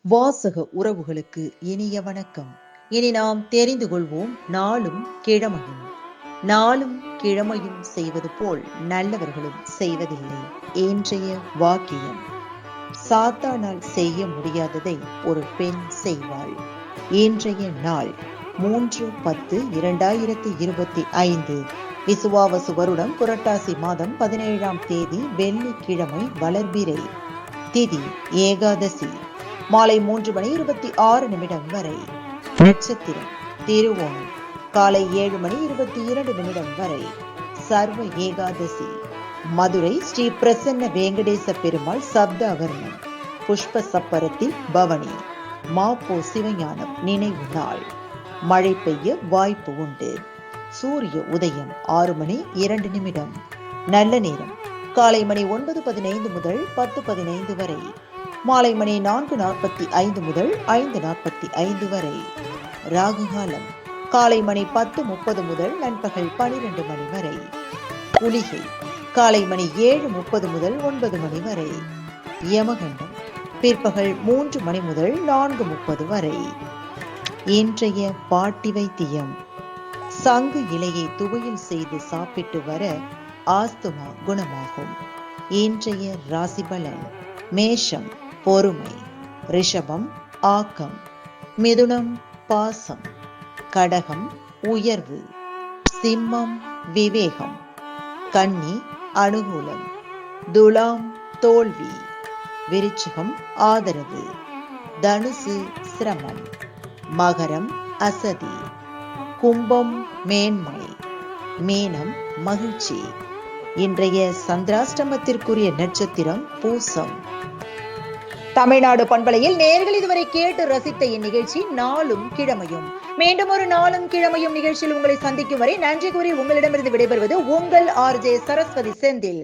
வாசக உறவுகளுக்கு இனிய வணக்கம். இனி நாம் தெரிந்து கொள்வோம் நாளும் கிழமையும். நாளும் கிழமையும் செய்வது போல் நல்லவர்களும் செய்வதில்லை. இன்றைய வாக்கியம்: சாத்தானால் செய்ய முடியாததை ஒரு பெண் செய்வாள். இன்றைய நாள் 3/10/2025 விசுவாவசு வருடம் புரட்டாசி மாதம் 17ஆம் தேதி வெள்ளிக்கிழமை, வளர்பிறை. திதி ஏகாதசி. மாலை 3:26 வரை. நட்சத்திரம் திருவோணம். காலை 7:22 வரை. சர்வ ஏகாதசி. மதுரை ஸ்ரீ பிரசன்ன வேங்கடேச பெருமாள் சப்தாவரணம். புஷ்ப சப்பரத்தில் பவனி. மாப்போ சிவஞானம் நினைவு நாள். மழை பெய்ய வாய்ப்பு உண்டு. சூரிய உதயம் 6:02. நல்ல நேரம் காலை மணி 9:15 முதல் 10:15 வரை. மாலை மணி 4:45 முதல் 5:45 வரை. ராகுகாலம் காலை மணி 10:30 முதல் நண்பகல் 12 மணி வரை. குளிகை காலை மணி 7:30 முதல் 9 மணி வரை. யமகண்டம் பிற்பகல் 3 மணி முதல் 4:30 வரை. இன்றைய பாட்டி வைத்தியம்: சங்கு இலையை துவையல் செய்து சாப்பிட்டு வர ஆஸ்துமா குணமாகும். இன்றைய ராசி பலன்: மேஷம் பொறுமை, ரிஷபம் ஆக்கம், மிதுனம் பாசம், கடகம் உயர்வு, சிம்மம் விவேகம், கன்னி அனுகூலம், துலாம் தோல்வி, விருச்சிகம் ஆதரவு, தனுசு சிரமம், மகரம் அசதி, கும்பம் மேன்மை, மீனம் மகிழ்ச்சி. இன்றைய சந்திராஷ்டமத்திற்குரிய நட்சத்திரம் பூசம். தமிழ்நாடு பண்பலையில் நேயர்கள் இதுவரை கேட்டு ரசித்த இந்நிகழ்ச்சி நாளும் கிழமையும். மீண்டும் ஒரு நாளும் கிழமையும் நிகழ்ச்சியில் உங்களை சந்திக்கும் வரை நன்றி கூறி உங்களிடமிருந்து விடைபெறுவது உங்கள் RJ சரஸ்வதி செந்தில்.